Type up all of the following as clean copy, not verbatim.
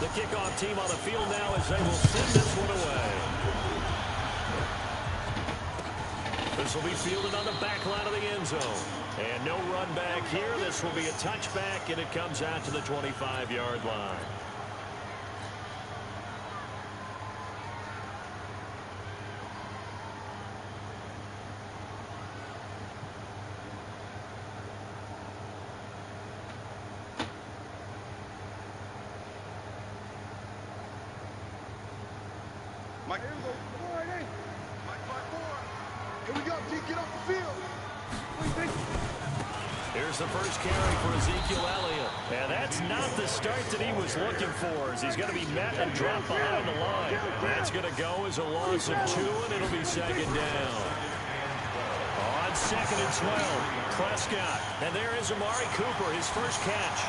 The kickoff team on the field now as they will send this one away. This will be fielded on the back line of the end zone. And no run back here. This will be a touchback, and it comes out to the 25-yard line. Mike, here we go. Mike, 5-4. Here we go, G. Get off the field. What do you think? Here's the first carry for Ezekiel Elliott. And that's not the start that he was looking for, as he's going to be met and dropped behind the line. That's going to go as a loss of 2, and it'll be second down. On second and 12, Prescott. And there is Amari Cooper, his first catch.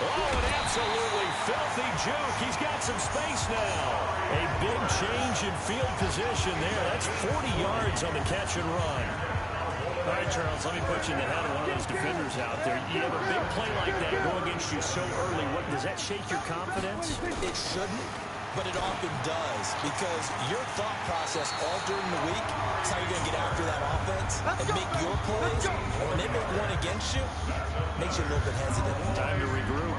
Oh, an absolutely filthy juke. He's got some space now. A big change in field position there. That's 40 yards on the catch and run. All right, Charles, let me put you in the head of one of those defenders out there. You have a big play like that go against you so early. What, does that shake your confidence? It shouldn't, but it often does, because your thought process all during the week is how you're going to get after that offense and make your plays. And when they make one against you, it makes you a little bit hesitant. Time to regroup.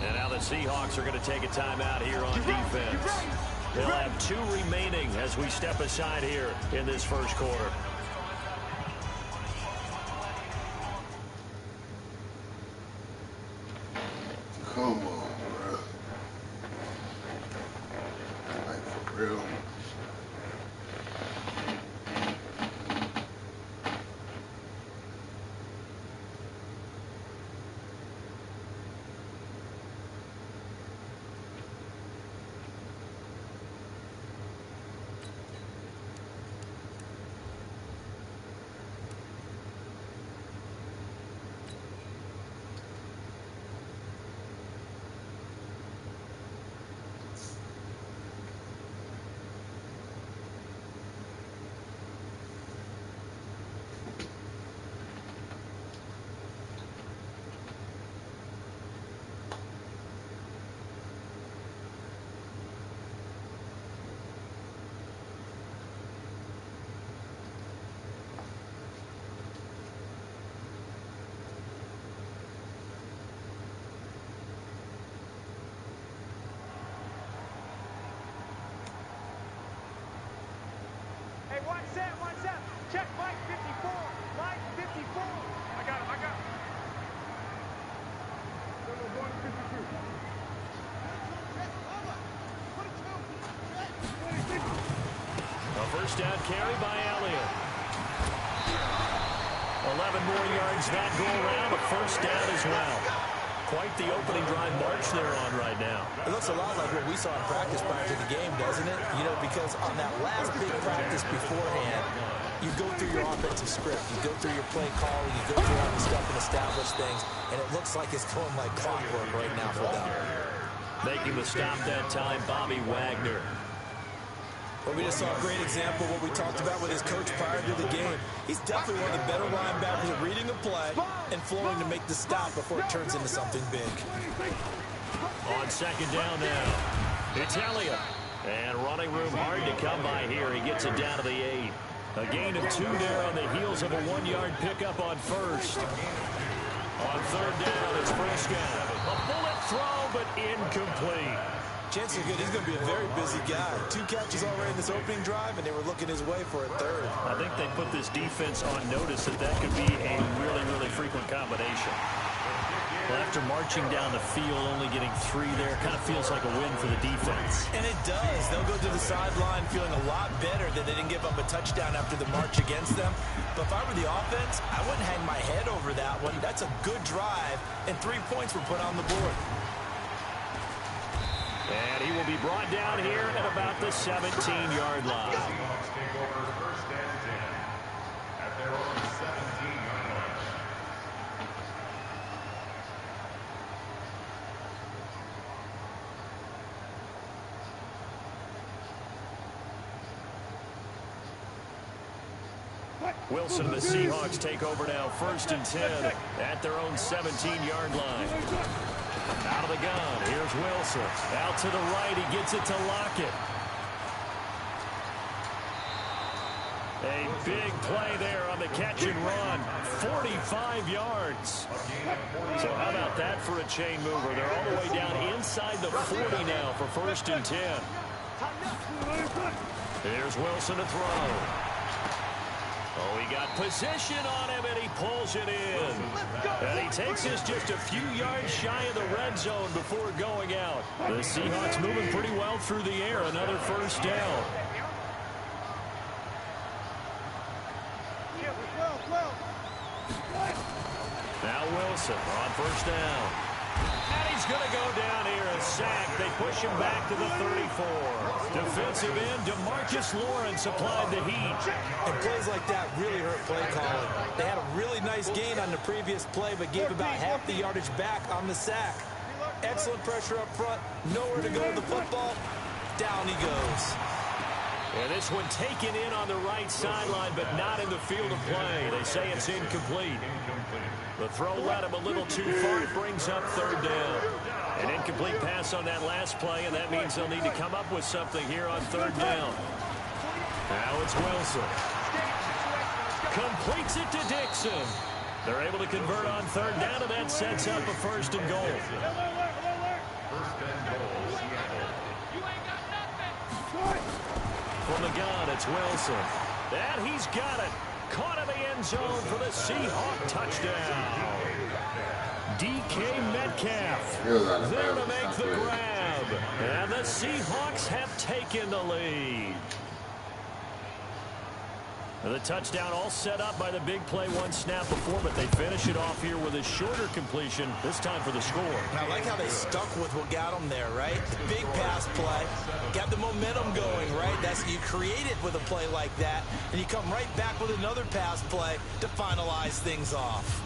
And now the Seahawks are going to take a timeout here on defense. They'll have 2 remaining as we step aside here in this first quarter. Come on, bro. Like, for real. One set. Check Mike 54. Mike 54. I got him. No, going to 52. A first down carry by Elliott. 11 more yards that go around. A first down as well. Quite the opening drive march they're on right now. It looks a lot like what we saw in practice prior to the game, doesn't it? You know, because on that last big practice beforehand, you go through your offensive script, you go through your play calling, you go through all the stuff and establish things, and it looks like it's going like clockwork right now for them. Making the stop that time, Bobby Wagner. Well, we just saw a great example of what we talked about with his coach prior to the game. He's definitely one of the better linebackers at reading a play and flowing to make the stop before it turns into something big. On second down now, it's Elliott. And running room hard to come by here. He gets it down to the 8. A gain of 2 there on the heels of a 1-yard pickup on first. On third down, it's Prescott. A bullet throw, but incomplete. Chances are good he's going to be a very busy guy. 2 catches already in this opening drive, and they were looking his way for a third. I think they put this defense on notice that could be a really, really frequent combination. Well, after marching down the field, only getting 3 there, kind of feels like a win for the defense. And it does. They'll go to the sideline feeling a lot better that they didn't give up a touchdown after the march against them. But if I were the offense, I wouldn't hang my head over that one. That's a good drive, and 3 points were put on the board. And he will be brought down here at about the 17-yard line. Wilson and the Seahawks take over now, 1st and 10 at their own 17-yard line. Out of the gun, here's Wilson. Out to the right, he gets it to Lockett. A big play there on the catch and run. 45 yards. So how about that for a chain mover? They're all the way down inside the 40 now for 1st and 10. Here's Wilson to throw. Oh, he got position on him, and he pulls it in. And he takes this just a few yards shy of the red zone before going out. The Seahawks moving pretty well through the air. Another 1st down. Now Wilson on 1st down. And he's going to go down here, a sack. They push him back to the 34. Defensive end, DeMarcus Lawrence applied the heat. And plays like that really hurt play calling. They had a really nice gain on the previous play, but gave about half the yardage back on the sack. Excellent pressure up front. Nowhere to go with the football. Down he goes. And this one taken in on the right sideline, but not in the field of play. They say it's incomplete. The throw led him a little too far. It brings up 3rd down. An incomplete pass on that last play, and that means they'll need to come up with something here on 3rd down. Now it's Wilson. Completes it to Dixon. They're able to convert on 3rd down, and that sets up a 1st and goal. From the gun, it's Wilson. And he's got it. Caught in the end zone for the Seahawk touchdown. DK Metcalf there to make the grab. And the Seahawks have taken the lead. The touchdown all set up by the big play one snap before, but they finish it off here with a shorter completion, this time for the score. And I like how they stuck with what got them there, right? Big pass play. Got the momentum going, right? That's you create it with a play like that, and you come right back with another pass play to finalize things off.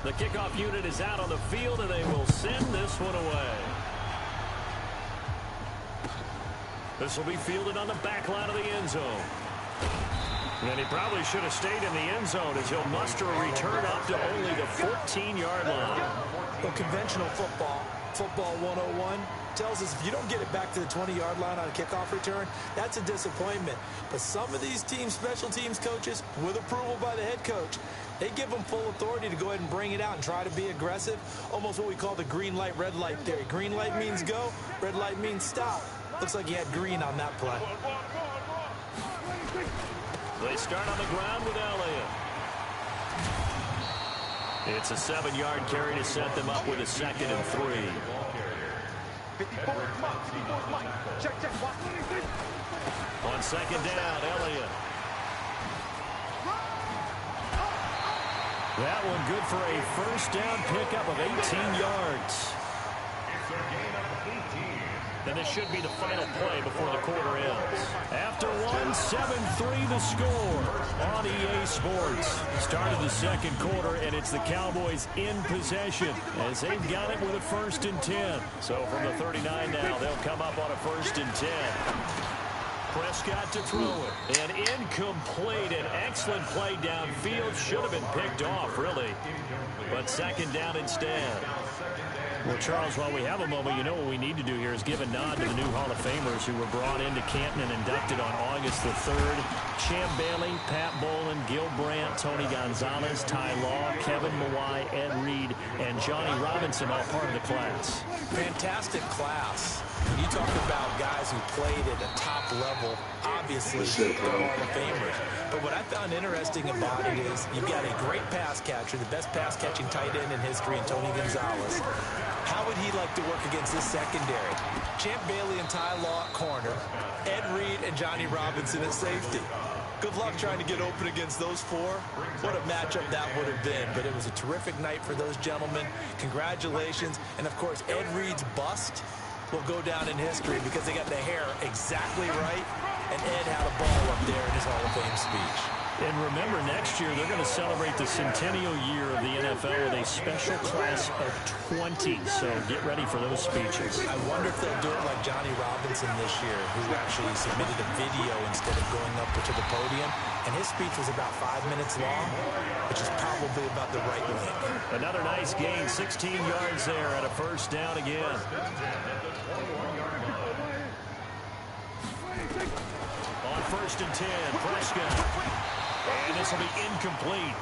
The kickoff unit is out on the field, and they will send this one away. This will be fielded on the back line of the end zone. And he probably should have stayed in the end zone as he'll muster a return up to only the 14-yard line. Well, conventional football 101, tells us if you don't get it back to the 20-yard line on a kickoff return, that's a disappointment. But some of these teams, special teams coaches, with approval by the head coach, they give them full authority to go ahead and bring it out and try to be aggressive. Almost what we call the green light, red light theory. Green light means go, red light means stop. Looks like he had green on that play. They start on the ground with Elliott. It's a 7-yard carry to set them up with a 2nd and 3. 54, check. On 2nd down, Elliott. That one good for a 1st down pickup of 18 yards. And this should be the final play before the quarter ends. After one, 7-3 the score on EA Sports. Started the 2nd quarter, and it's the Cowboys in possession as they've got it with a 1st and 10. So from the 39 now, they'll come up on a 1st and 10. Prescott to throw it. And incomplete. An excellent play downfield. Should have been picked off, really. But 2nd down instead. Well, Charles, while we have a moment, you know what we need to do here is give a nod to the new Hall of Famers who were brought into Canton and inducted on August the 3rd. Champ Bailey, Pat Bolin, Gil Brandt, Tony Gonzalez, Ty Law, Kevin Mawai, Ed Reed, and Johnny Robinson, all part of the class. Fantastic class. When you talk about guys who played at a top level, obviously they're Hall of Famers. But what I found interesting about it is you've got a great pass catcher, the best pass-catching tight end in history, in Tony Gonzalez. How would he like to work against this secondary? Champ Bailey and Ty Law at corner, Ed Reed and Johnny Robinson at safety. Good luck trying to get open against those four. What a matchup that would have been. But it was a terrific night for those gentlemen. Congratulations. And, of course, Ed Reed's bust will go down in history because they got the hair exactly right, and Ed had a ball up there in his Hall of Fame speech. And remember, next year they're going to celebrate the centennial year of the NFL with a special class of 20. So get ready for those speeches. I wonder if they'll do it like Johnny Robinson this year, who actually submitted a video instead of going up to the podium. And his speech was about 5 minutes long, which is probably about the right length. Another nice gain, 16 yards there and a first down again. On 1st and 10, Prescott. And this will be incomplete.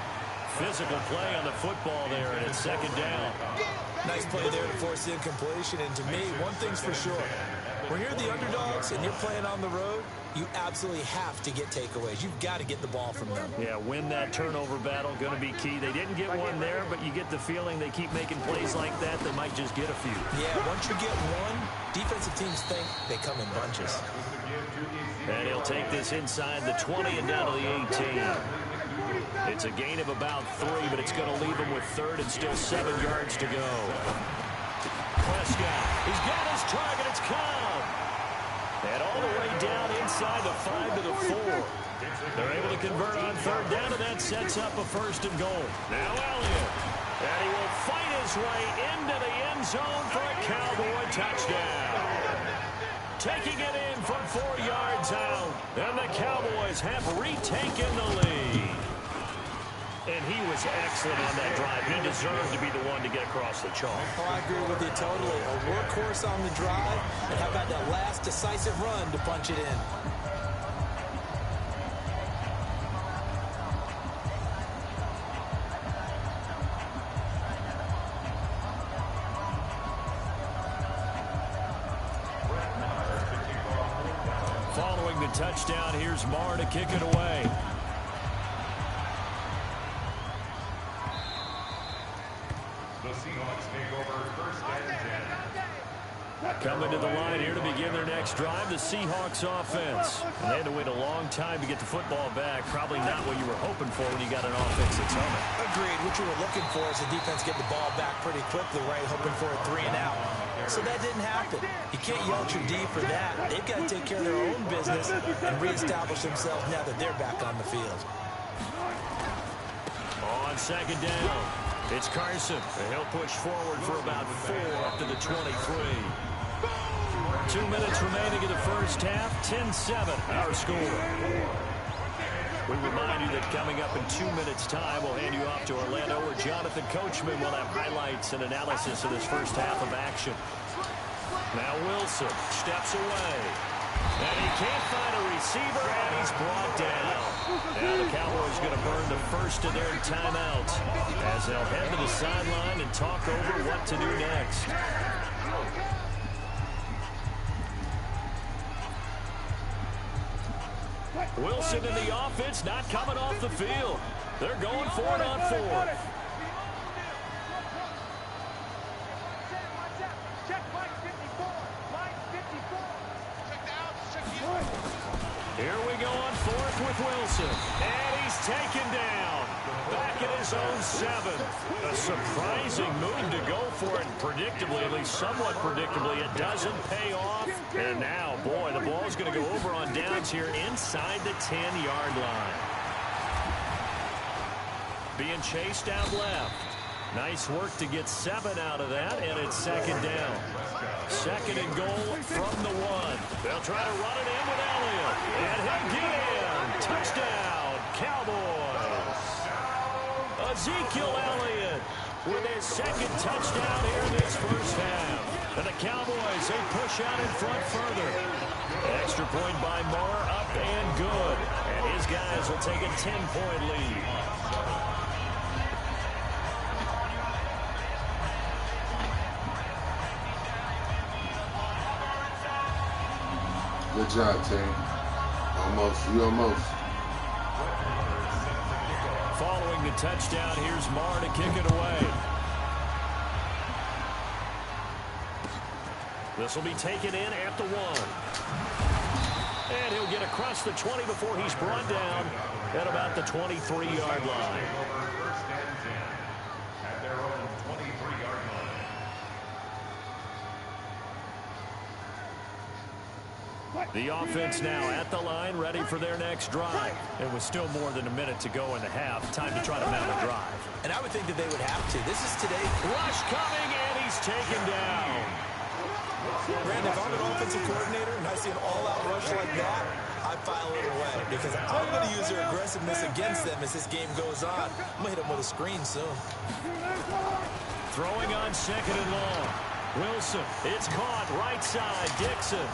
Physical play on the football there, and it's 2nd down. Nice play there to force the incompletion. And to me, one thing's for sure. When you're the underdogs and you're playing on the road, you absolutely have to get takeaways. You've got to get the ball from them. Yeah, win that turnover battle, going to be key. They didn't get one there, but you get the feeling they keep making plays like that, they might just get a few. Yeah, once you get one, defensive teams think they come in bunches. And he'll take this inside the 20 and down to the 18. It's a gain of about 3, but it's going to leave him with 3rd and still 7 yards to go. Prescott, he's got his target, it's caught. And all the way down inside the 5 to the 4. They're able to convert on 3rd down, and that sets up a 1st and goal. Now Elliott, and he will fight his way into the end zone for a Cowboy touchdown. Taking it in from 4 yards out, and the Cowboys have retaken the lead. And he was excellent on that drive. He deserved to be the one to get across the chalk. Oh, I agree with you totally. A workhorse on the drive, and how about that last decisive run to punch it in? Following the touchdown, here's Marr to kick it away. Coming to the line here to begin their next drive, the Seahawks offense. And they had to wait a long time to get the football back. Probably not what you were hoping for when you got an offense that's humming. Agreed. What you were looking for is the defense get the ball back pretty quickly, right? Hoping for a 3 and out. So that didn't happen. You can't yell at your D for that. They've got to take care of their own business and reestablish themselves now that they're back on the field. On 2nd down, it's Carson. And he'll push forward for about 4 up to the 23. 2 minutes remaining in the first half, 10-7, our score. We remind you that coming up in 2 minutes' time, we'll hand you off to Orlando, where Jonathan Coachman will have highlights and analysis of this first half of action. Now Wilson steps away. And he can't find a receiver, and he's brought down. Now the Cowboys going to burn the first of their timeouts as they'll head to the sideline and talk over what to do next. Wilson in the offense, not coming off the field. They're going for it on 4th. Check Mike 54. Mike 54. Check the outs. Check the outs. Here we go on 4th with Wilson. And he's taken down. Back at his own 7. A surprising move to go for it. Predictably, at least somewhat predictably, it doesn't pay off. And now, boy, the ball's going to go over on downs here inside the 10-yard line. Being chased out left. Nice work to get 7 out of that, and it's 2nd down. 2nd and goal from the 1. They'll try to run it in with Elliott. And he'll get in. Touchdown, Cowboys. Ezekiel Elliott with his 2nd touchdown here in this first half. And the Cowboys, they push out in front further. Extra point by Marr, up and good. And his guys will take a 10-point lead. Good job, team. Almost. You almost. Following the touchdown, here's Marr to kick it away. This will be taken in at the 1. And he'll get across the 20 before he's brought down at about the 23-yard line. The offense now at the line, ready for their next drive. It was still more than a minute to go in the half. Time to try to mount a drive. And I would think that they would have to. This is today. Rush coming, and he's taken down. Brandon, if I'm an offensive coordinator and I see an all-out rush like that, I file it away because I'm going to use their aggressiveness against them as this game goes on. I'm going to hit them with a screen soon. Throwing on second and long. Wilson, it's caught right side. Dixon.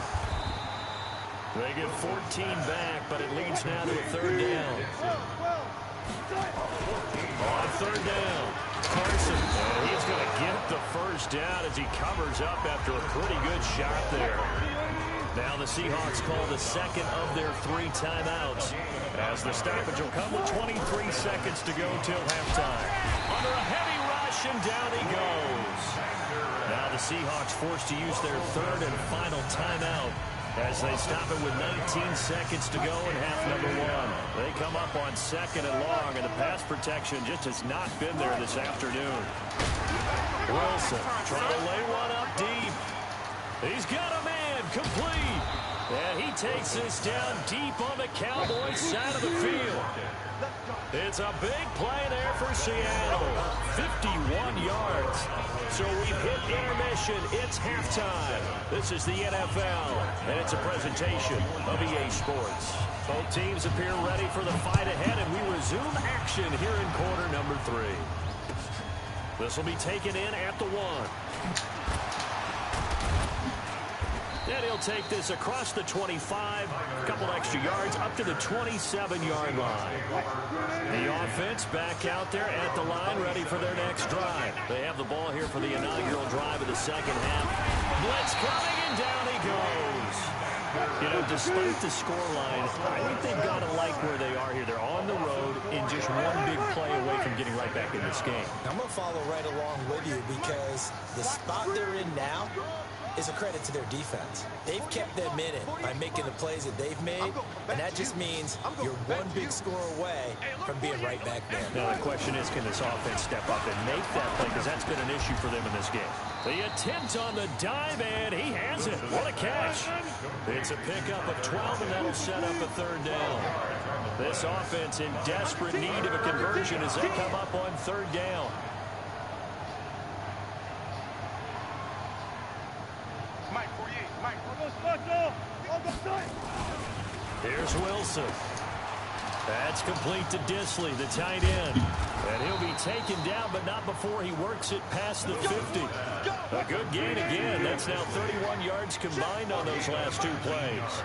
They get 14 back, but it leads now to a third down. On third down, Carson, and he's going to get the first down as he covers up after a pretty good shot there. Now the Seahawks call the second of their 3 timeouts as the stoppage will come with 23 seconds to go till halftime. Under a heavy rush, and down he goes. Now the Seahawks forced to use their third and final timeout as they stop it with 19 seconds to go in half number 1. They come up on second and long, and the pass protection just has not been there this afternoon. Wilson trying to lay one up deep. He's got a man complete. And he takes this down deep on the Cowboys side of the field. It's a big play there for Seattle. 51 yards. So we've hit intermission. It's halftime. This is the NFL, and it's a presentation of EA Sports. Both teams appear ready for the fight ahead, and we resume action here in quarter number 3. This will be taken in at the 1. And he'll take this across the 25, a couple extra yards, up to the 27-yard line. The offense back out there at the line, ready for their next drive. They have the ball here for the inaugural drive of the second half. Blitz coming, and down he goes. You know, despite the scoreline, I think they've got to like where they are here. They're on the road in just one big play away from getting right back in this game. I'm going to follow right along with you because the spot they're in now is a credit to their defense. They've kept them in it by making the plays that they've made, and that just means you're one big score away from being right back there. Now the question is, can this offense step up and make that play, because that's been an issue for them in this game. The attempt on the dive, and he has it. What a catch. It's a pickup of 12, and that'll set up a third down. This offense in desperate need of a conversion as they come up on third down. Here's Wilson. That's complete to Disley, the tight end. And he'll be taken down, but not before he works it past the 50. A good gain again. That's now 31 yards combined on those last 2 plays.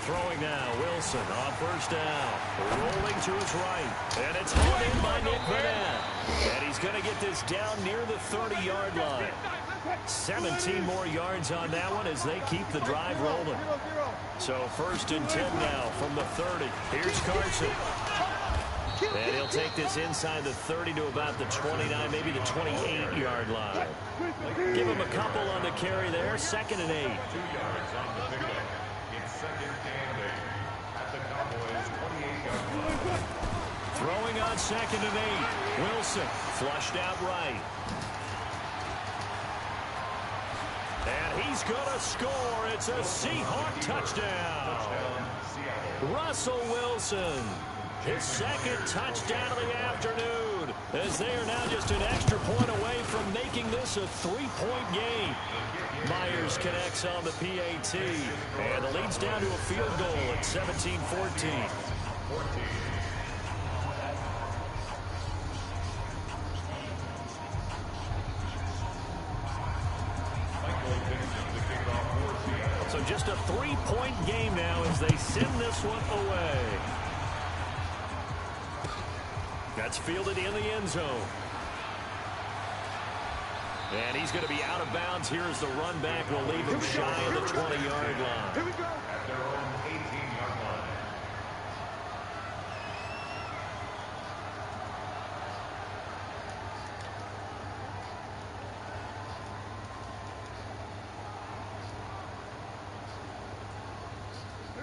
Throwing now, Wilson on first down. Rolling to his right. And it's hauled in by Nick Vanette. And he's going to get this down near the 30-yard line. 17 more yards on that one as they keep the drive rolling. So first and 10 now from the 30. Here's Carson. And he'll take this inside the 30 to about the 29, maybe the 28-yard line. Give him a couple on the carry there. Second and 8. Throwing on second and 8. Wilson flushed out right. And he's going to score. It's a Seahawk touchdown. Russell Wilson, his second touchdown of the afternoon, as they are now just an extra point away from making this a 3-point game. Myers connects on the PAT, and the lead's down to a field goal at 17-14. So just a 3-point game now as they send this one away. That's fielded in the end zone. And he's going to be out of bounds here as the run back will leave him shy of the 20-yard line. Here we go. At their own 18-yard line.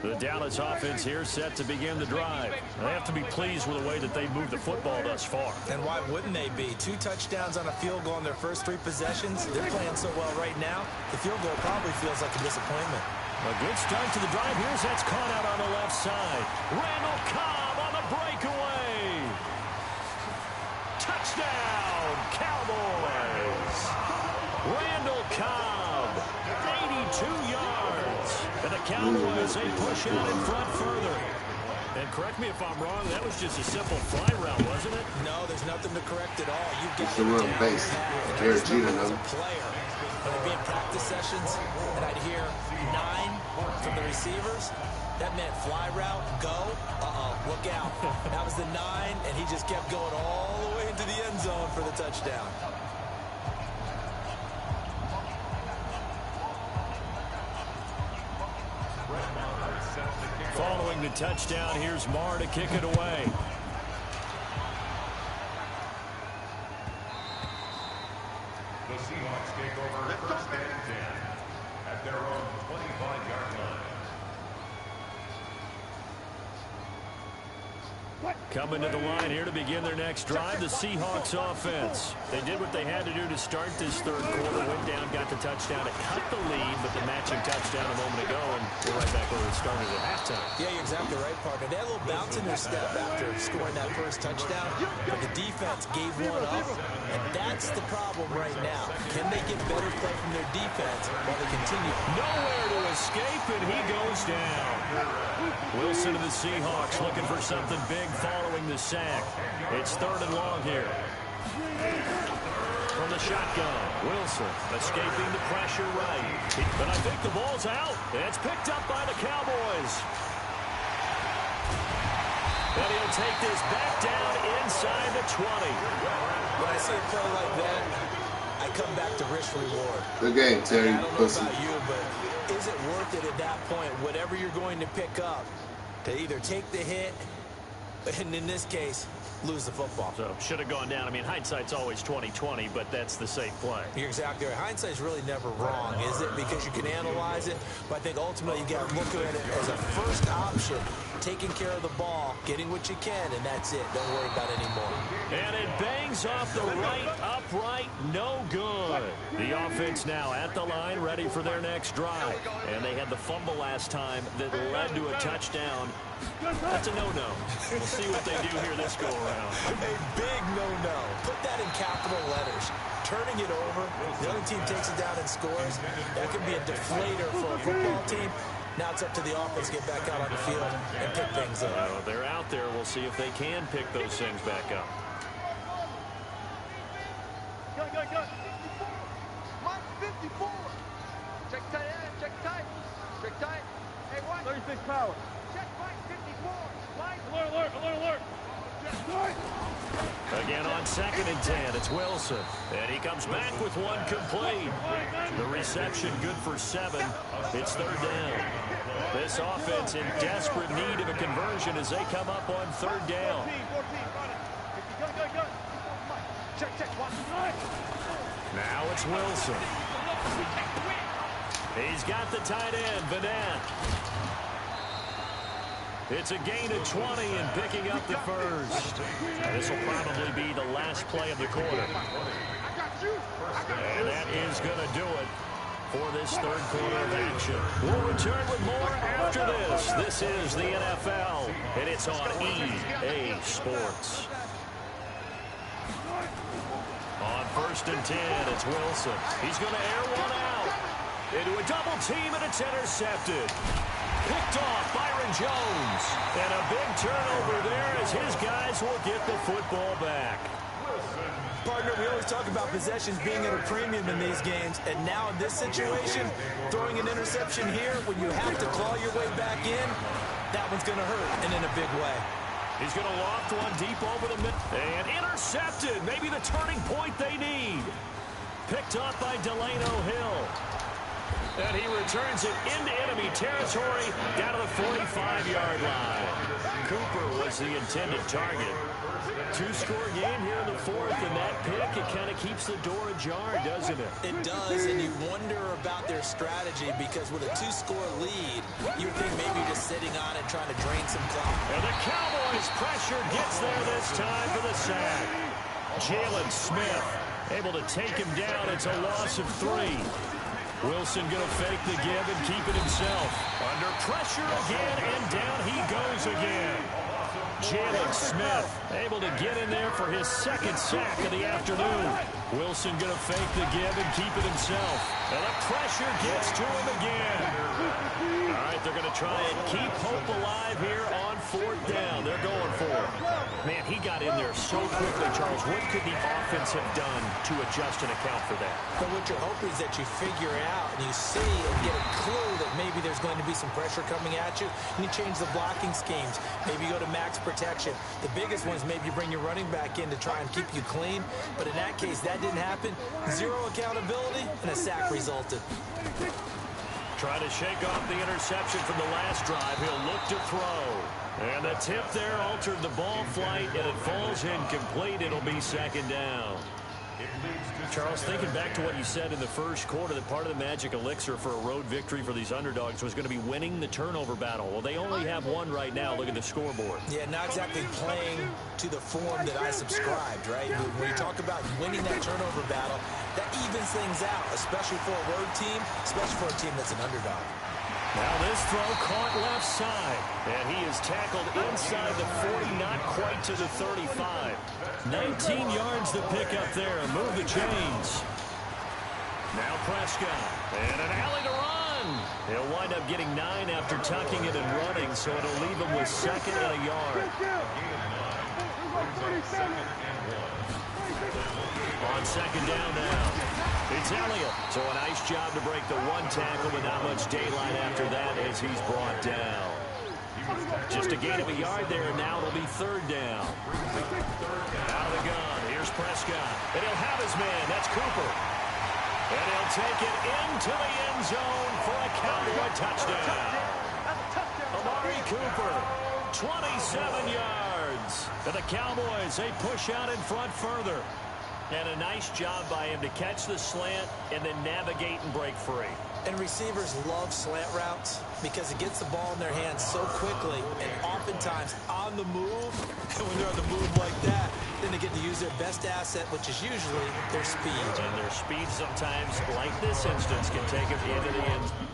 The Dallas offense here set to begin the drive. They have to be pleased with the way that they've moved the football thus far. And why wouldn't they be? 2 touchdowns on a field goal in their first 3 possessions. They're playing so well right now, the field goal probably feels like a disappointment. A good start to the drive. Here's that's caught out on the left side. Randall Cobb on the breakaway. Touchdown, Cowboys. Randall Cobb, 82 yards. And the Cowboys, they push out in front further. And correct me if I'm wrong, that was just a simple fly route, wasn't it? No, there's nothing to correct at all. You got it's a real base. Derek Jeter, as a player. When it'd be in practice sessions, and I'd hear 9 from the receivers, that meant fly route, go, look out. That was the 9, and he just kept going all the way into the end zone for the touchdown. Following the touchdown, here's Marr to kick it away. The Seahawks take over first and 10 at their own 25-yard line. Coming to the line here to begin their next drive, the Seahawks offense. They did what they had to do to start this third quarter. Went down, got the touchdown. It cut the lead, but the matching touchdown a moment ago, and we're right back where we started at halftime. Yeah, you're exactly right, partner. They had a little bounce in their step after scoring that first touchdown, but the defense gave one up, and that's the problem right now. Can they get better play from their defense while they continue? Nowhere to escape, and he goes down. Wilson of the Seahawks looking for something big following the sack. It's 3rd and long here. From the shotgun, Wilson escaping the pressure right. But I think the ball's out. It's picked up by the Cowboys. And he'll take this back down inside the 20. When I see a play like that, I come back to risk reward. Good game, Terry. I don't know about you, but is it worth it at that point, whatever you're going to pick up, to either take the hit, and in this case, lose the football? So should have gone down. I mean, hindsight's always 20/20, but that's the safe play. You're exactly right. Hindsight's really never wrong, is it? Because you can analyze it, but I think ultimately you got to look at it as a first option, taking care of the ball, getting what you can, and that's it. Don't worry about it anymore. And it bangs off the right upright, no good. The offense now at the line, ready for their next drive. And they had the fumble last time that led to a touchdown. That's a no-no. We'll see what they do here this go-around. A big no-no. Put that in capital letters. Turning it over, the other team takes it down and scores. That can be a deflator for a football team. Now it's up to the offense to get back out on the field and pick things up. They're out there. We'll see if they can pick those things back up. Go. Mike 54. Check tight end. Check tight. Check tight. Hey, what? 36 power. Check Mike 54. Mike. Alert. Again on 2nd and 10, it's Wilson. And he comes back with one complete. The reception good for 7. It's 3rd down. This offense in desperate need of a conversion as they come up on 3rd down. 14. Go. Check. Now it's Wilson. He's got the tight end, Vanette. It's a gain of 20 and picking up the first. This will probably be the last play of the quarter. And that is going to do it for this 3rd quarter of action. We'll return with more after this. This is the NFL, and it's on EA Sports. On 1st and 10, it's Wilson. He's going to air one out. Into a double team, and it's intercepted. Picked off Byron Jones. And a big turnover there as his guys will get the football back. Partner, we always talk about possessions being at a premium in these games, and now in this situation, throwing an interception here when you have to claw your way back in, that one's going to hurt, and in a big way. He's going to loft one deep over the middle. And intercepted. Maybe the turning point they need. Picked up by Delano Hill. And he returns it into enemy territory down to the 45-yard line. Cooper was the intended target. two-score game here in the fourth, and that pick, it kind of keeps the door ajar, doesn't it? It does, and you wonder about their strategy because with a two-score lead, you would think maybe you're just sitting on it trying to drain some clock. And the Cowboys' pressure gets there this time for the sack. Jalen Smith able to take him down. It's a loss of 3. Wilson going to fake the give and keep it himself. Under pressure again, and down he goes again. Jalen Smith able to get in there for his second sack of the afternoon. Wilson going to fake the give and keep it himself. And the pressure gets to him again. All right, they're going to try and keep hope alive here on 4th down. They're going for it. Man, he got in there so quickly, Charles. What could the offense have done to adjust and account for that? But what you're hoping is that you figure out and you see and get a clue that maybe there's going to be some pressure coming at you, and you change the blocking schemes. Maybe you go to max protection. The biggest one is maybe you bring your running back in to try and keep you clean. But in that case, that didn't happen. 0 accountability, and a sack resulted. Try to shake off the interception from the last drive. He'll look to throw. And the tip there altered the ball flight, and it falls incomplete. It'll be 2nd down. Charles, thinking back to what you said in the first quarter, that part of the magic elixir for a road victory for these underdogs was going to be winning the turnover battle. Well, they only have one right now. Look at the scoreboard. Yeah, not exactly playing to the form that I subscribed, right? When you talk about winning that turnover battle, that evens things out, especially for a road team, especially for a team that's an underdog. Now this throw caught left side, and he is tackled inside the 40, not quite to the 35. 19 yards to pick up there. Move the chains. Now Prescott, and an alley to run. He'll wind up getting 9 after tucking it and running, so it'll leave him with 2nd and a yard. On 2nd down now. It's Elliott. So a nice job to break the 1 tackle, but not much daylight after that as he's brought down. Just a gain of a yard there, and now it'll be 3rd down. Out of the gun. Here's Prescott. And he'll have his man. That's Cooper. And he'll take it into the end zone for a Cowboy touchdown. Amari Cooper, 27 yards. And the Cowboys, they push out in front further. And a nice job by him to catch the slant and then navigate and break free. And receivers love slant routes because it gets the ball in their hands so quickly and oftentimes on the move. And when they're on the move like that, then they get to use their best asset, which is usually their speed. And their speed sometimes, like this instance, can take them into the end zone.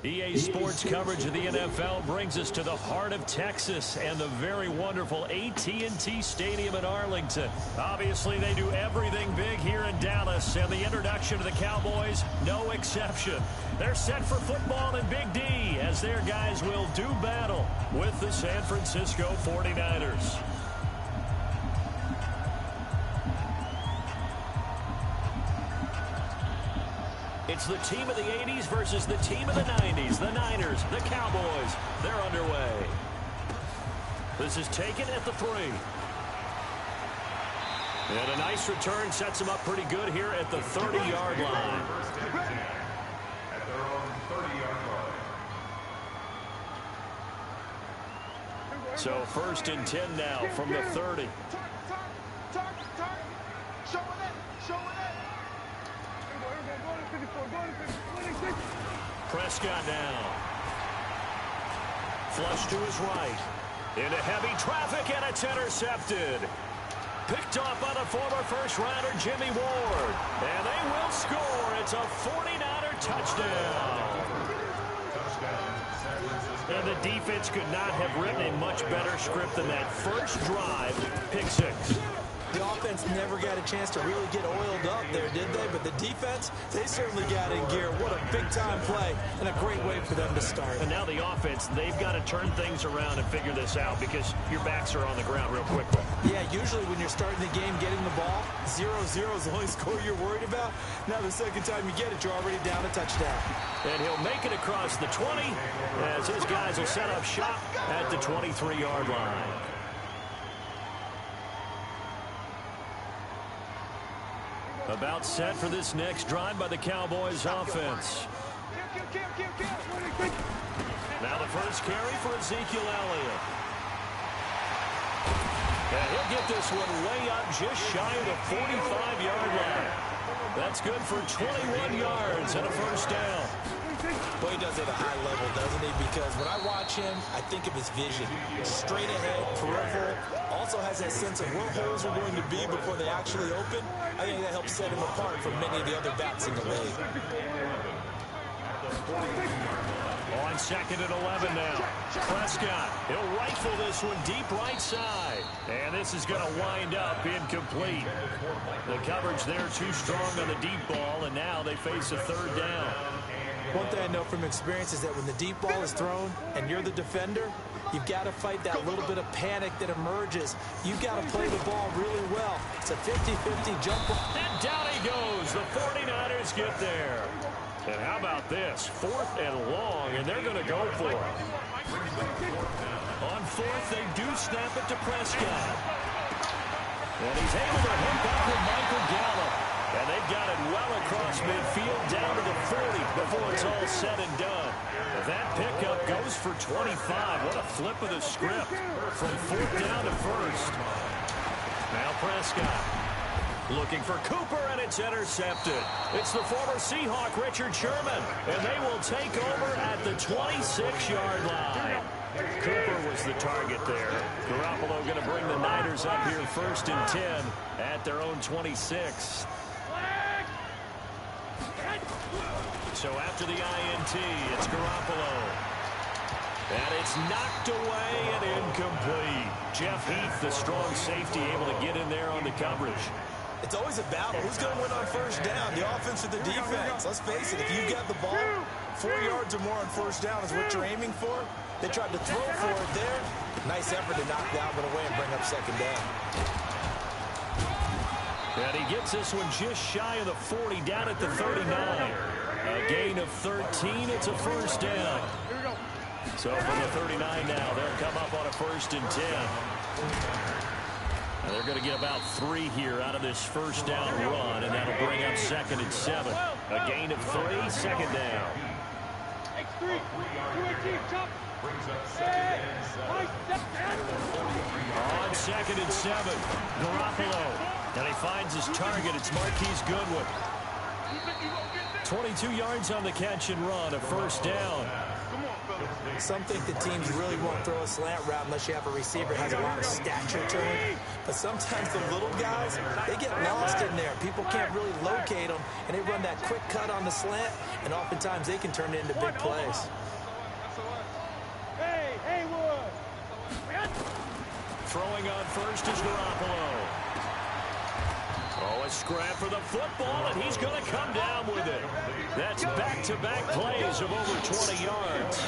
EA Sports coverage of the NFL brings us to the heart of Texas and the very wonderful AT&T Stadium in Arlington. Obviously, they do everything big here in Dallas, and the introduction to the Cowboys, no exception. They're set for football in Big D as their guys will do battle with the San Francisco 49ers. It's the team of the 80s versus the team of the 90s. The Niners, the Cowboys, they're underway. This is taken at the 3. And a nice return sets them up pretty good here at the 30-yard line. At their own 30-yard line. So 1st and 10 now from the 30. Prescott now. Flush to his right. Into heavy traffic, and it's intercepted. Picked off by the former first-rounder Jimmy Ward. And they will score. It's a 49er touchdown. And the defense could not have written a much better script than that first drive. Pick 6. The offense never got a chance to really get oiled up there, did they? But the defense, they certainly got in gear. What a big-time play and a great way for them to start. And now the offense, they've got to turn things around and figure this out because your backs are on the ground real quickly. Yeah, usually when you're starting the game, getting the ball, 0-0 is the only score you're worried about. Now the second time you get it, you're already down a touchdown. And he'll make it across the 20 as his guys will set up shop at the 23-yard line. About set for this next drive by the Cowboys offense. Now the first carry for Ezekiel Elliott. And he'll get this one way up just shy of the 45-yard line. That's good for 21 yards and a first down. Well, he does it at a high level, doesn't he? Because when I watch him, I think of his vision. Straight ahead, peripheral. Also has that sense of where holes are going to be before they actually open. I think that helps set him apart from many of the other backs in the league. On 2nd and 11 now. Prescott, he'll rifle this one deep right side. And this is going to wind up incomplete. The coverage there too strong on the deep ball, and now they face a 3rd down. One thing I know from experience is that when the deep ball is thrown and you're the defender, you've got to fight that little bit of panic that emerges. You've got to play the ball really well. It's a 50-50 jump ball. And down he goes. The 49ers get there. And how about this? 4th and long, and they're going to go for it. On 4th, they do snap it to Prescott. And he's able to hook up with Michael Gallup. And they've got it well across midfield down to the 40 before it's all said and done. That pickup goes for 25. What a flip of the script from 4th down to 1st. Now Prescott looking for Cooper, and it's intercepted. It's the former Seahawk, Richard Sherman, and they will take over at the 26-yard line. Cooper was the target there. Garoppolo going to bring the Niners up here 1st and 10 at their own 26. So after the INT, it's Garoppolo. And it's knocked away and incomplete. Jeff Heath, the strong safety, able to get in there on the coverage. It's always a battle. Who's going to win on 1st down, the offense or the defense? Let's face it, if you've got the ball, 4 yards or more on 1st down is what you're aiming for. They tried to throw for it there. Nice effort to knock that one away and bring up 2nd down. And he gets this one just shy of the 40, down at the 39. A gain of 13. It's a 1st down. So from the 39 now, they'll come up on a 1st and 10. And they're going to get about 3 here out of this 1st down run, and that'll bring up 2nd and 7. A gain of 3, 2nd down. On 2nd and 7, Garoppolo. And he finds his target. It's Marquise Goodwin. 22 yards on the catch and run, a 1st down. Some think the teams really won't throw a slant route unless you have a receiver that has a lot of stature to him. But sometimes the little guys, they get lost in there. People can't really locate them, and they run that quick cut on the slant, and oftentimes they can turn it into big plays. Throwing on first is Garoppolo. Oh, a scrap for the football, and he's going to come down with it. That's back-to-back plays of over 20 yards.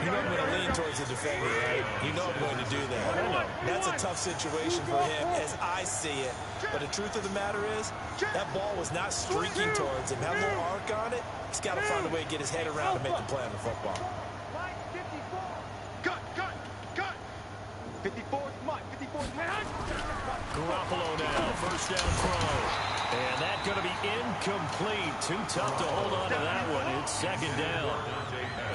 You know I'm going to lean towards the defender, right? You know I'm going to do that. That's a tough situation for him as I see it. But the truth of the matter is, that ball was not streaking towards him. Had a little arc on it. He's got to find a way to get his head around and make the play on the football. 54 smart, 54 smart. Garoppolo now, first down throw. And that's going to be incomplete. Too tough to hold on to that one. It's second down.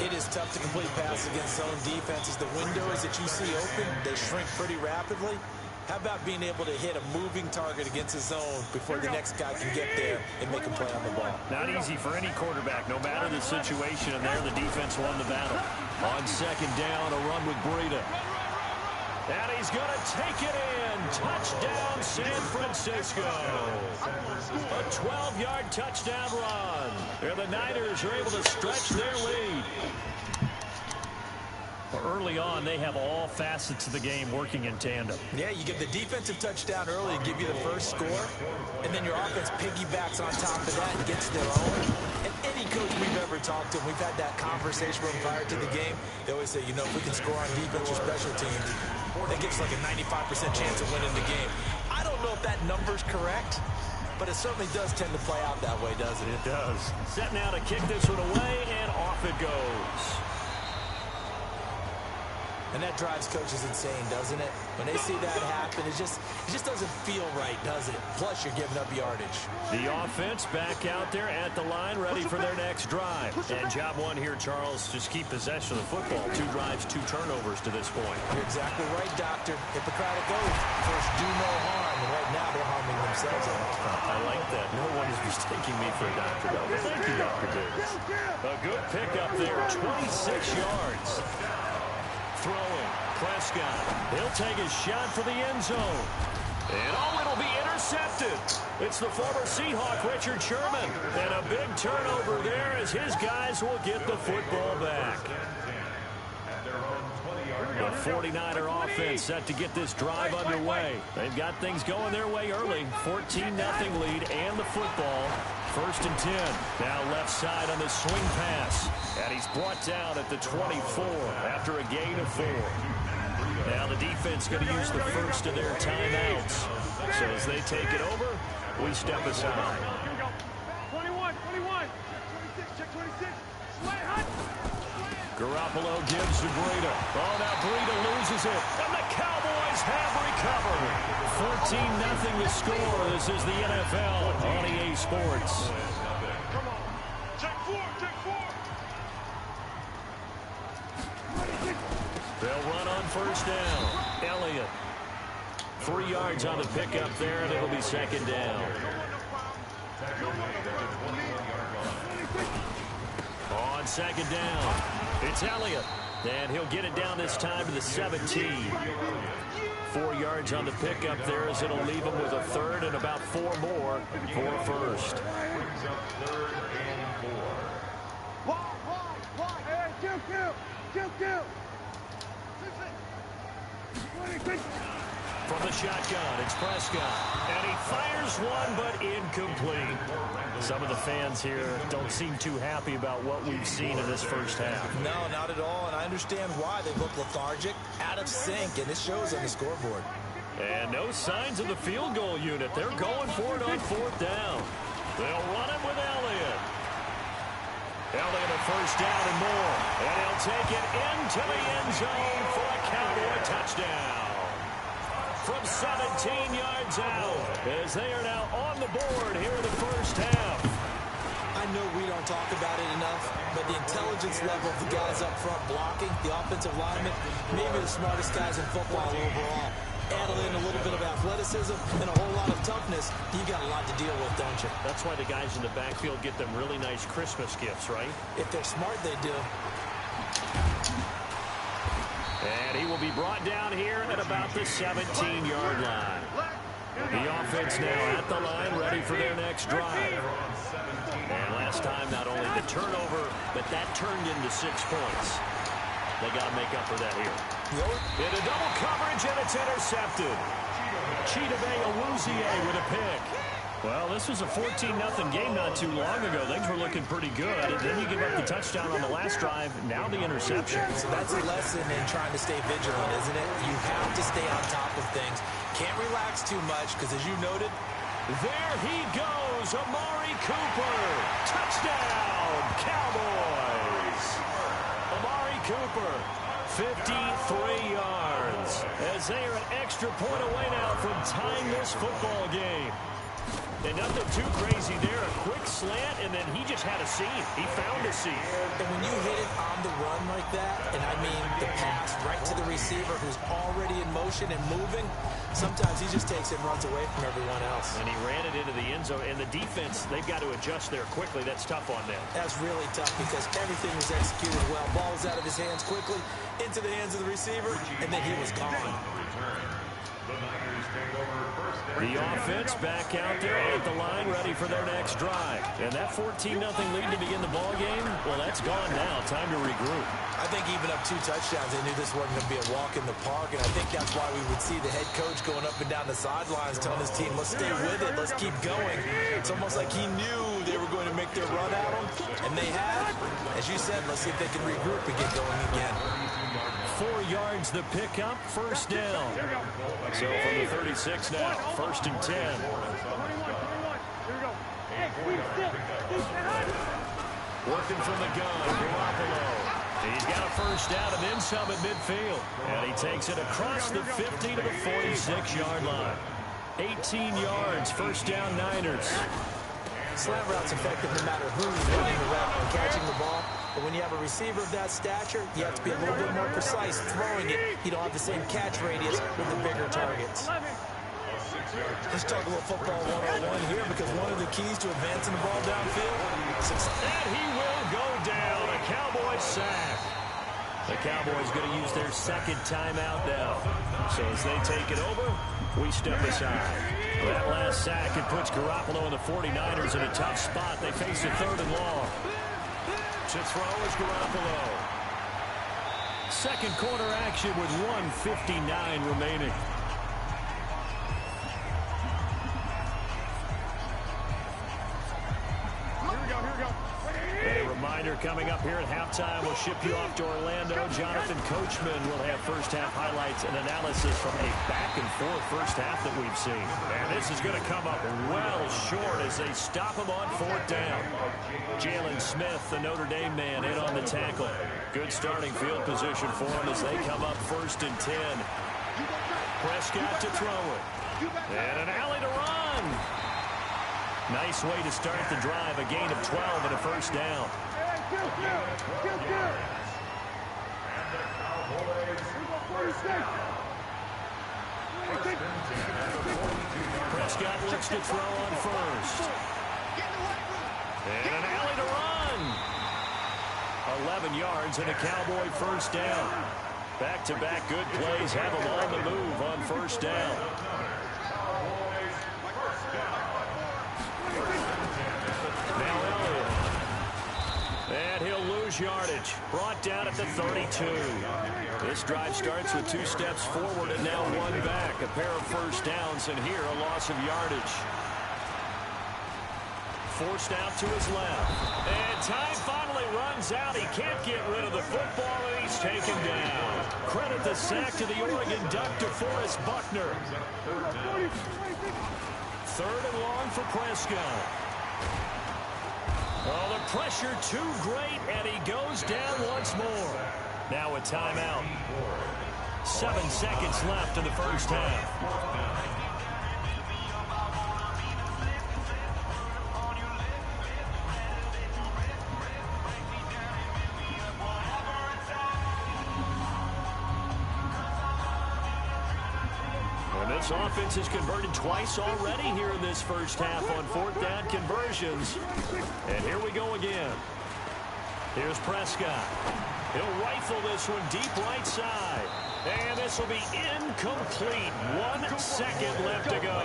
It is tough to complete passes against zone defenses. The windows that you see open, they shrink pretty rapidly. How about being able to hit a moving target against a zone before the next guy can get there and make a play on the ball? Not easy for any quarterback, no matter the situation. And there, the defense won the battle. On second down, a run with Breida. And he's going to take it in. Touchdown, San Francisco. A 12-yard touchdown run. There, the Niners are able to stretch their lead. Early on, they have all facets of the game working in tandem. Yeah, you get the defensive touchdown early to give you the first score, and then your offense piggybacks on top of that and gets their own. And any coach we've ever talked to, we've had that conversation with them prior to the game. They always say, you know, if we can score on defense or special teams, that gives like a 95% chance of winning the game. I don't know if that number's correct, but it certainly does tend to play out that way, doesn't it? It does. Set now to kick this one away, and off it goes. And that drives coaches insane, doesn't it? When they see that happen, it just doesn't feel right, does it? Plus, you're giving up yardage. The offense back out there at the line, ready for their next drive. And job one here, Charles, just keep possession of the football. 2 drives, 2 turnovers to this point. You're exactly right, Doctor. Hippocratic oath. First, do no harm. And right now, they're harming themselves on offense. I like that. No one is mistaking me for a doctor, though. Thank you, Dr. Diggs. A good pickup there, 26 yards. Throwing, Prescott. He'll take a shot for the end zone. And it'll be intercepted. It's the former Seahawk, Richard Sherman. And a big turnover there as his guys will get the football back. The 49er offense set to get this drive underway. They've got things going their way early. 14-0 lead and the football. First and 10. Now left side on the swing pass. And he's brought down at the 24 after a gain of 4. Now the defense going to use the first of their timeouts. So as they take it over, we step aside. 21, 26, check 26. Slay hot. Garoppolo gives to Breida. Oh, now Breida loses it. And the Cowboys have recovered. 14-0 the score. This is the NFL on EA Sports. Come on. Check 4, check 4. They'll run on first down. Elliott. 3 yards on the pickup there, and it'll be second down. On second down, it's Elliott. And he'll get it down this time to the 17. 4 yards on the pickup there as it'll leave him with a third and about 4 more for first. From the shotgun, it's Prescott. And he fires one, but incomplete. Some of the fans here don't seem too happy about what we've seen in this first half. No, not at all, and I understand why. They look lethargic, out of sync, and it shows on the scoreboard. And no signs of the field goal unit. They're going for it on 4th down. They'll run it with Elliott. Elliott a first down and more. And he'll take it into the end zone for a Cowboy touchdown. From 17 yards out, as they are now on the board here in the first half. I know we don't talk about it enough, but the intelligence level of the guys up front blocking, the offensive linemen, maybe the smartest guys in football overall. Add in a little bit of athleticism and a whole lot of toughness, you got a lot to deal with, don't you? That's why the guys in the backfield get them really nice Christmas gifts, right? If they're smart, they do. And he will be brought down here at about the 17-yard line. The offense now at the line, ready for their next drive. And last time, not only the turnover, but that turned into 6 points. They got to make up for that here. In a double coverage, and it's intercepted. qbud86CG's with a pick. Well, this was a 14-0 game not too long ago. Things were looking pretty good. And then you give up the touchdown on the last drive. Now the interception. So that's a lesson in trying to stay vigilant, isn't it? You have to stay on top of things. Can't relax too much because, as you noted, there he goes, Amari Cooper. Touchdown, Cowboys. Amari Cooper, 53 yards. As they are an extra point away now from tying this football game. And nothing too crazy there. A quick slant, and then he just had a seam. He found a seam. And when you hit it on the run like that, and I mean the pass right to the receiver who's already in motion and moving, sometimes he just takes it and runs away from everyone else. And he ran it into the end zone. And the defense, they've got to adjust there quickly. That's tough on them. That's really tough because everything was executed well. Ball was out of his hands quickly, into the hands of the receiver, and then he was gone. The offense back out there at the line, ready for their next drive. And that 14-0 lead to begin the ball game, well, that's gone now. Time to regroup. I think even up 2 touchdowns, they knew this wasn't going to be a walk in the park, and I think that's why we would see the head coach going up and down the sidelines telling his team, let's stay with it, let's keep going. It's almost like he knew they were going to make their run at him, and they have. As you said, let's see if they can regroup and get going again. 4 yards the pickup, first down. So from the 36 now, 1st and 10. Working from the gun, Garoppolo. He's got a first down and then some at midfield. And he takes it across the 50 to the 46-yard line. 18 yards, first down Niners. Slant route's effective no matter who's running the route and catching the ball. But when you have a receiver of that stature, you have to be a little bit more precise throwing it. You don't have the same catch radius with the bigger targets. Let's talk a little football 101 here because one of the keys to advancing the ball downfield is success. And he will go down. A Cowboys sack. The Cowboys going to use their second timeout now. So as they take it over, we step aside. That last sack, it puts Garoppolo and the 49ers in a tough spot. They face a 3rd and long. To throw is Garoppolo. Second quarter action with 1:59 remaining. A reminder coming up here at halftime. We'll ship you off to Orlando. Jonathan Coachman will have first-half highlights and analysis from a back-and-forth first half that we've seen. And this is going to come up well short as they stop him on 4th down. Jalen Smith, the Notre Dame man, in on the tackle. Good starting field position for him as they come up 1st and 10. Prescott to throw it. And an alley to run. Nice way to start the drive. A gain of 12 and a first down. Prescott looks to throw on first. And an alley to run. 11 yards and a Cowboy first down. Back-to-back good plays have them on the move on first down. And he'll lose yardage. Brought down at the 32. This drive starts with 2 steps forward and now 1 back. A pair of first downs, and here a loss of yardage. Forced out to his left. And time finally runs out. He can't get rid of the football, and he's taken down. Credit the sack to the Oregon Duck, DeForest Buckner. 3rd and long for Prescott. Oh, the pressure too great, and he goes down once more. Now a timeout. 7 seconds left in the first half. This offense has converted twice already here in this first half on 4th down conversions. And here we go again. Here's Prescott. He'll rifle this one deep right side. And this will be incomplete. 1 second left to go.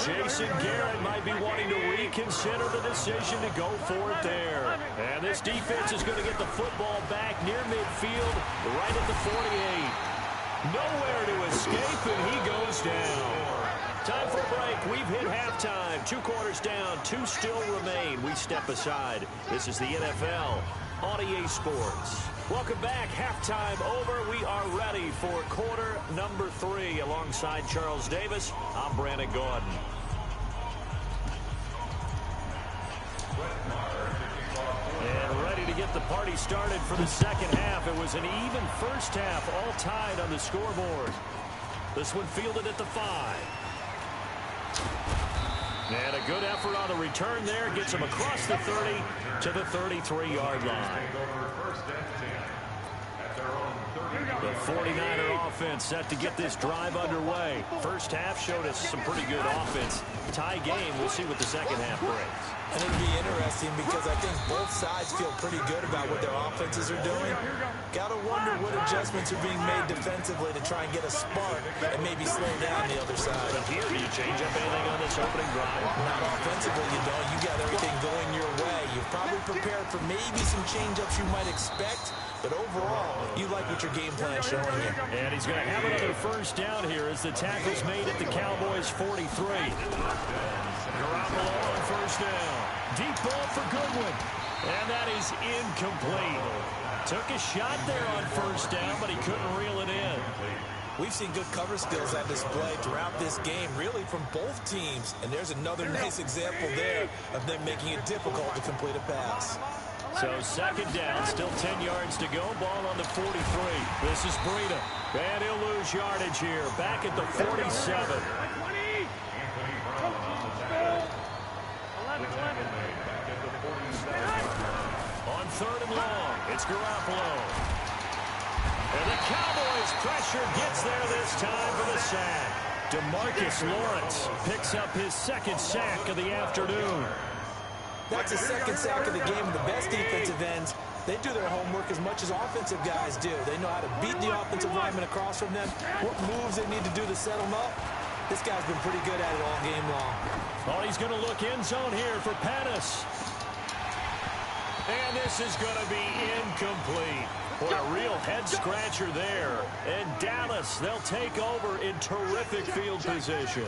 Jason Garrett might be wanting to reconsider the decision to go for it there. And this defense is going to get the football back near midfield, right at the 48. Nowhere to escape, and he goes down. Time for a break. We've hit halftime. 2 quarters down. 2 still remain. We step aside. This is the NFL on EA Sports. Welcome back. Halftime over. We are ready for quarter number 3. Alongside Charles Davis, I'm Brandon Gordon. And ready to get the party started for the second half. It was an even first half, all tied on the scoreboard. This one fielded at the 5. And a good effort on the return there. Gets him across the 30 to the 33-yard line. The 49er offense set to get this drive underway. First half showed us some pretty good offense. Tie game. We'll see what the second half brings. And it'll be interesting because I think both sides feel pretty good about what their offenses are doing. Got to wonder what adjustments are being made defensively to try and get a spark and maybe slow down the other side. But here, do you change up anything on this opening drive? Not offensively, you don't. You got everything going your way. You've probably prepared for maybe some change-ups you might expect, but overall, you like what your game plan is showing you. And he's going to have another first down here as the tackle's made at the Cowboys' 43. Garoppolo on first down. Deep ball for Goodwin. And that is incomplete. Took a shot there on first down, but he couldn't reel it in. We've seen good cover skills on display throughout this game, really from both teams. And there's another nice example there of them making it difficult to complete a pass. So second down, still 10 yards to go. Ball on the 43. This is Breida. And he'll lose yardage here. Back at the 47. On third and long, it's Garoppolo. And the Cowboys' pressure gets there this time for the sack. DeMarcus Lawrence picks up his second sack of the afternoon. That's the second sack of the game. The best defensive ends, they do their homework as much as offensive guys do. They know how to beat the offensive lineman across from them, what moves they need to do to set them up. This guy's been pretty good at it all game long. Oh, he's going to look end zone here for Pettis. And this is going to be incomplete. What a real head-scratcher there. And Dallas, they'll take over in terrific field position.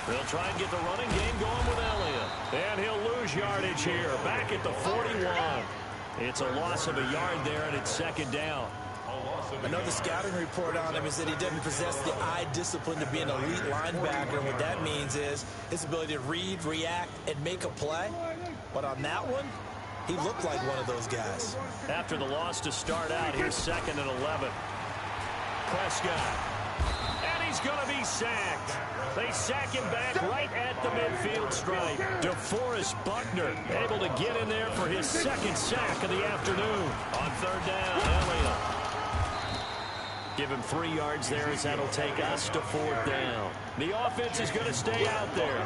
They'll try and get the running game going with Elliott. And he'll lose yardage here. Back at the 41. It's a loss of a yard there, and it's second down. I know the scouting report on him is that he doesn't possess the eye discipline to be an elite linebacker. And what that means is his ability to read, react, and make a play. But on that one, he looked like one of those guys. After the loss to start out, here's second and 11. Prescott. And he's going to be sacked. They sack him back right at the midfield stripe. DeForest Buckner able to get in there for his second sack of the afternoon. On third down, Elliott. Give him 3 yards there as that'll take us to fourth down. The offense is going to stay out there.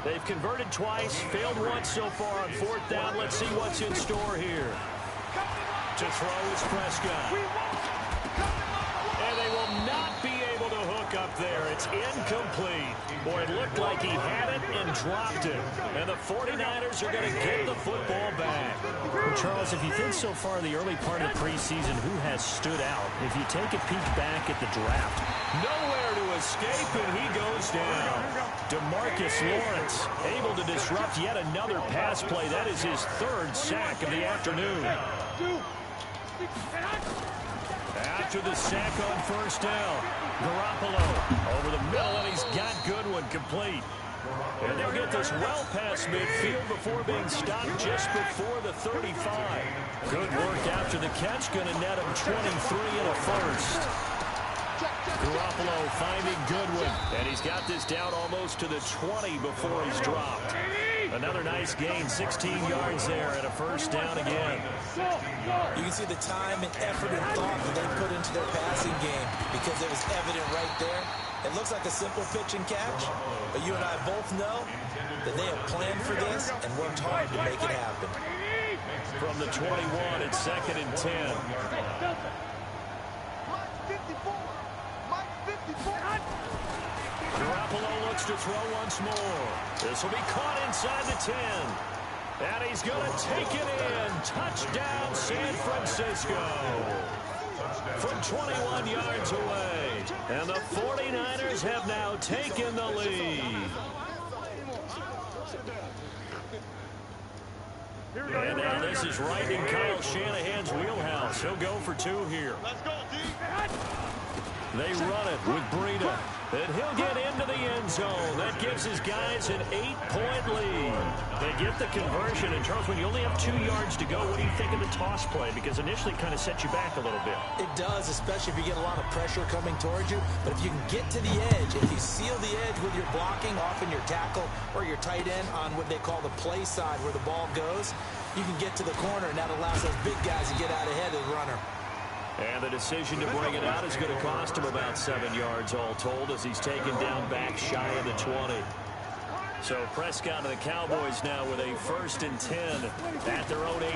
They've converted twice, failed once so far on fourth down. Let's see what's in store here. To throw is Prescott. And they will not be able to hook up there. It's incomplete. Boy, it looked like he had it and dropped it. And the 49ers are going to get the football back. Well, Charles, if you think so far the early part of the preseason, who has stood out? If you take a peek back at the draft. Nowhere to escape, and he goes down. DeMarcus Lawrence able to disrupt yet another pass play. That is his third sack of the afternoon. After the sack on first down, Garoppolo over the middle, and he's got Goodwin complete. And they'll get this well past midfield before being stopped just before the 35. Good work after the catch, going to net him 23 and a first. Garoppolo finding Goodwin, and he's got this down almost to the 20 before he's dropped. Another nice gain, 16 yards there, and a first down again. You can see the time and effort and thought that they put into their passing game because it was evident right there. It looks like a simple pitch and catch, but you and I both know that they have planned for this and worked hard to make it happen. from the 21. It's 2nd and 10. Garoppolo looks to throw once more. This will be caught inside the 10. And he's going to take it in. Touchdown, San Francisco. From 21 yards away. And the 49ers have now taken the lead. And now this is right in Kyle Shanahan's wheelhouse. He'll go for 2 here. Let's go, D. They run it with Breida. And he'll get into the end zone. That gives his guys an 8-point lead. They get the conversion. And, Charles, when you only have 2 yards to go, what do you think of the toss play? Because initially it kind of sets you back a little bit. It does, especially if you get a lot of pressure coming towards you. But if you can get to the edge, if you seal the edge with your blocking, often your tackle or your tight end on what they call the play side where the ball goes, you can get to the corner, and that allows those big guys to get out ahead of the runner. And the decision to bring it out is going to cost him about 7 yards all told as he's taken down back shy of the 20. So Prescott and the Cowboys now with a 1st and 10 at their own 18.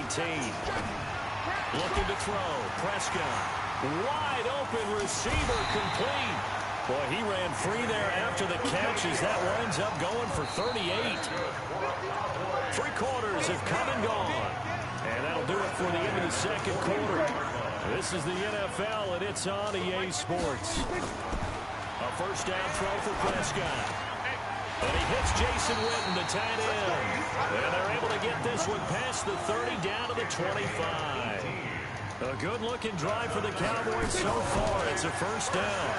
Looking to throw. Prescott. Wide open receiver complete. Boy, he ran free there after the catch as that winds up going for 38. 3 quarters have come and gone. And that'll do it for the end of the 2nd quarter. This is the NFL, and it's on EA Sports. A 1st down throw for Prescott. And he hits Jason Witten, the tight end. And they're able to get this one past the 30 down to the 25. A good-looking drive for the Cowboys so far. It's a 1st down.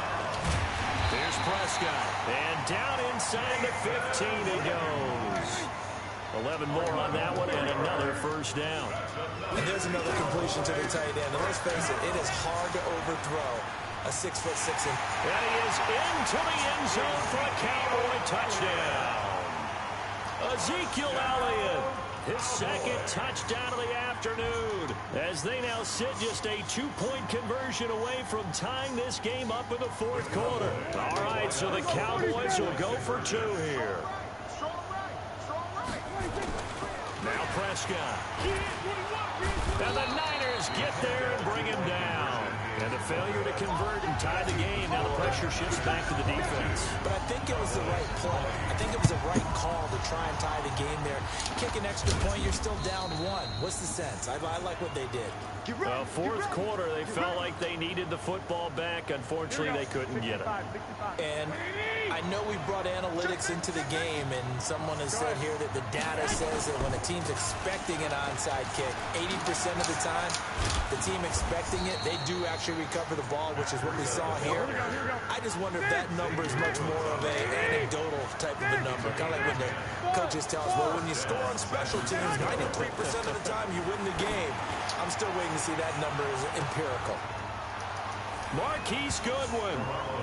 Here's Prescott. And down inside the 15 he goes. 11 more on that one, and another 1st down. And there's another completion to the tight end. And let's face it, it is hard to overthrow a 6'6". And he is into the end zone for a Cowboy touchdown. Ezekiel Elliott, his 2nd touchdown of the afternoon, as they now sit just a 2-point conversion away from tying this game up in the 4th quarter. All right, so the Cowboys will go for 2 here. Now Prescott. And the Niners get there and bring him down. And a failure to convert and tie the game. Now the pressure shifts back to the defense. But I think it was the right play. I think it was the right call to try and tie the game there. Kick an extra point, you're still down 1. What's the sense? I like what they did. Well, 4th quarter, they felt like they needed the football back. Unfortunately, they couldn't get it. And I know we brought analytics into the game, and someone has said here that the data says that when a team's expecting an onside kick, 80% of the time, the team expecting it, they do actually recover the ball, which is what we saw here. I just wonder if that number is much more of an anecdotal type of a number. Kind of like when the coaches tell us, well, when you score on special teams, 93% of the time you win the game. I'm still waiting to see that number is empirical. Marquise Goodwin,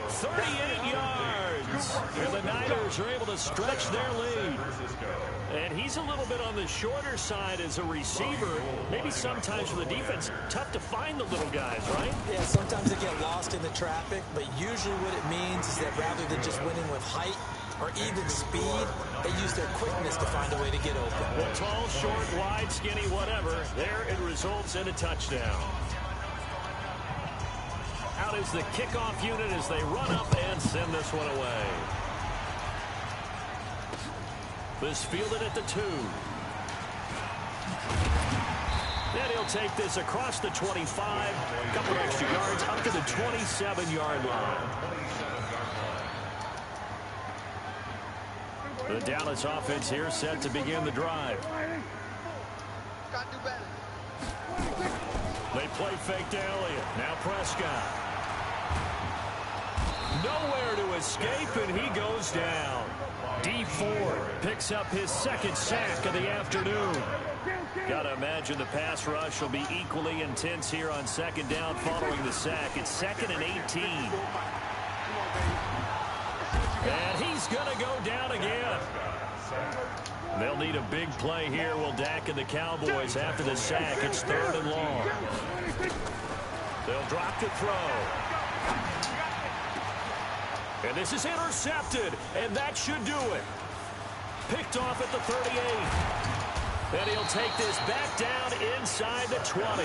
38 yards. And the Niners are able to stretch their lead. And he's a little bit on the shorter side as a receiver. Maybe sometimes for the defense, tough to find the little guys, right? Yeah, sometimes they get lost in the traffic, but usually what it means is that rather than just winning with height or even speed, they use their quickness to find a way to get open. Well, tall, short, wide, skinny, whatever. There it results in a touchdown. Out is the kickoff unit as they run up and send this one away. This fielded at the 2. Then he'll take this across the 25. A couple extra yards up to the 27-yard line. The Dallas offense here set to begin the drive. Got to do better. They play fake to Elliott. Now Prescott. Nowhere to escape, and he goes down. D Ford picks up his 2nd sack of the afternoon. Got to imagine the pass rush will be equally intense here on 2nd down following the sack. It's 2nd and 18. And he's going to go down again. They'll need a big play here, will Dak and the Cowboys after the sack. It's 3rd and long. They'll drop the throw. And this is intercepted, and that should do it. Picked off at the 38. And he'll take this back down inside the 20.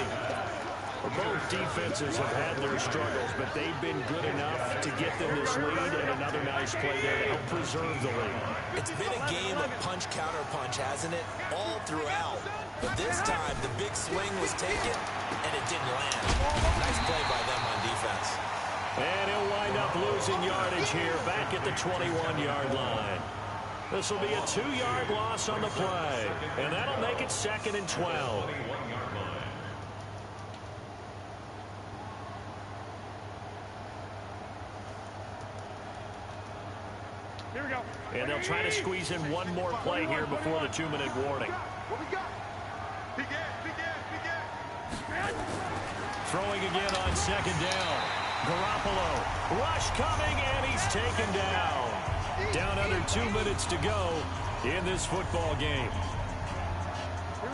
Both defenses have had their struggles, but they've been good enough to get them this lead, and another nice play there to help preserve the lead. It's been a game of punch-counter-punch, hasn't it? All throughout. But this time, the big swing was taken, and it didn't land. Nice play by them on defense. And he'll wind up losing yardage here, back at the 21-yard line. This will be a 2-yard loss on the play, and that'll make it 2nd and 12. Here we go. And they'll try to squeeze in one more play here before the 2-minute warning. What we got? Begin. Throwing again on 2nd down. Garoppolo. Rush coming, and he's taken down. Down under 2 minutes to go in this football game.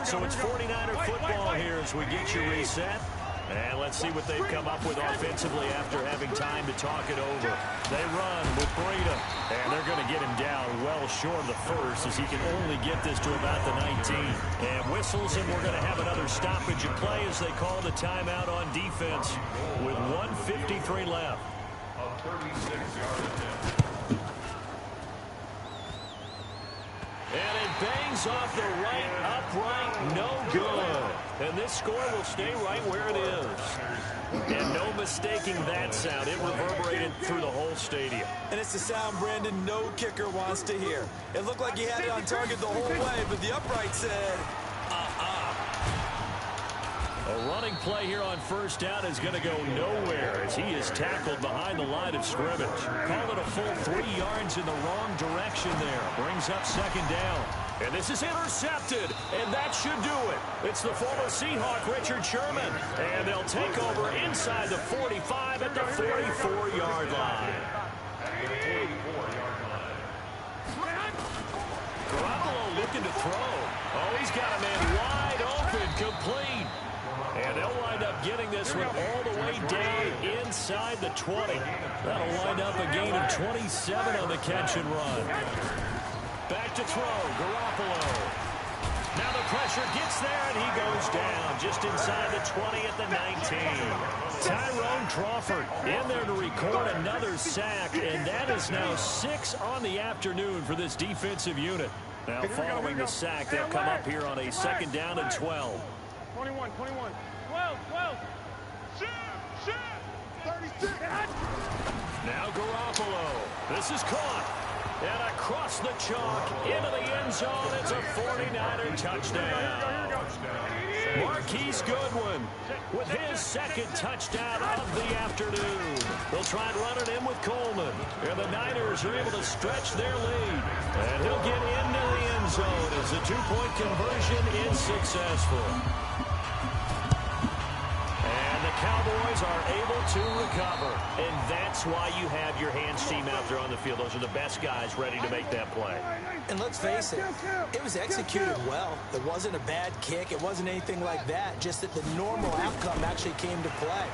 So it's 49er football here as we get you reset. And let's see what they've come up with offensively after having time to talk it over. They run with Breida, and they're going to get him down well short of the first as he can only get this to about the 19. And whistles, and we're going to have another stoppage of play as they call the timeout on defense with 1:53 left. A 36-yard attempt. And it bangs off the right upright, no good. And this score will stay right where it is. And no mistaking that sound. It reverberated through the whole stadium. And it's the sound Brandon no kicker wants to hear. It looked like he had it on target the whole way, but the upright said, A running play here on 1st down is going to go nowhere as he is tackled behind the line of scrimmage. Call it a full 3 yards in the wrong direction there. Brings up 2nd down. And this is intercepted, and that should do it. It's the former Seahawk, Richard Sherman. And they'll take over inside the 45 at the 44-yard line. Garoppolo looking to throw. Oh, he's got a man wide open, complete. And they'll wind up getting this one all the way down inside the 20. That'll wind up a gain of 27 on the catch and run. Back to throw, Garoppolo. Now the pressure gets there, and he goes down just inside the 20 at the 19. Tyrone Crawford in there to record another sack, and that is now 6 on the afternoon for this defensive unit. Now following the sack, they'll come up here on a 2nd down and 12. 21. 12. Shoot. 36. Now Garoppolo. This is caught. And across the chalk into the end zone. It's a 49er touchdown. Marquise Goodwin with his 2nd touchdown of the afternoon. They'll try and run it in with Coleman. And the Niners are able to stretch their lead. And he'll get into the end zone as the 2-point conversion is successful. Cowboys are able to recover, and that's why you have your hands team out there on the field. Those are the best guys ready to make that play. And let's face it, it was executed well. It wasn't a bad kick. It wasn't anything like that, just that the normal outcome actually came to play.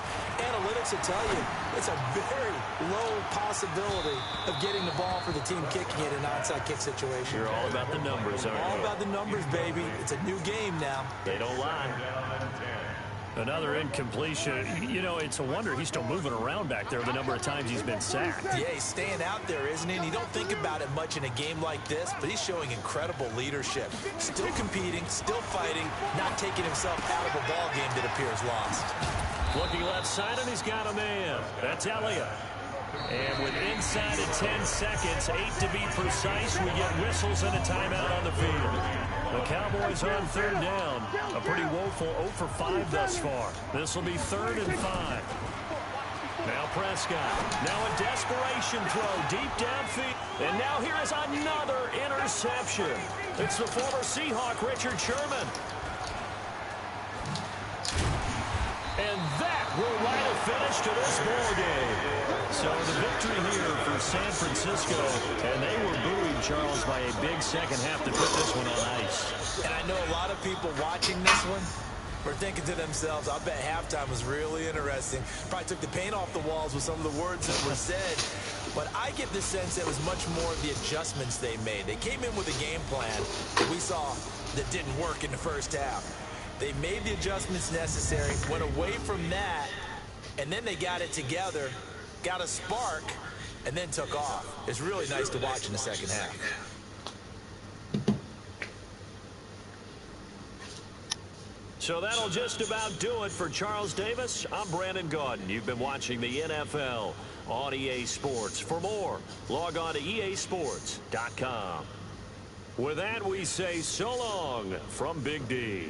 Analytics will tell you it's a very low possibility of getting the ball for the team kicking it in an onside kick situation. You're all about the numbers, aren't you? All about the numbers, baby. It's a new game now. They don't lie. Another incompletion. You know, it's a wonder he's still moving around back there the number of times he's been sacked. Yeah, he's staying out there, isn't he? And you don't think about it much in a game like this, but he's showing incredible leadership. Still competing, still fighting, not taking himself out of a ball game that appears lost. Looking left side, and he's got a man. That's Elliott. And with inside of 10 seconds, 8 to be precise, we get whistles and a timeout on the field. The Cowboys on 3rd down. A pretty woeful 0 for 5 thus far. This will be 3rd and 5. Now Prescott. Now a desperation throw deep downfield. And now here is another interception. It's the former Seahawk, Richard Sherman. And that will write a finish to this ball game. So the victory here for San Francisco, and they were buoyed, Charles, by a big second half to put this one on ice. And I know a lot of people watching this one were thinking to themselves, I bet halftime was really interesting. Probably took the paint off the walls with some of the words that were said. but I get the sense it was much more of the adjustments they made. They came in with a game plan that we saw that didn't work in the first half. They made the adjustments necessary, went away from that, and then they got it together, got a spark, and then took off. It's really nice to watch in the second half. So that'll just about do it for Charles Davis. I'm Brandon Gaudin. You've been watching the NFL on EA Sports. For more, log on to easports.com. With that, we say so long from Big D.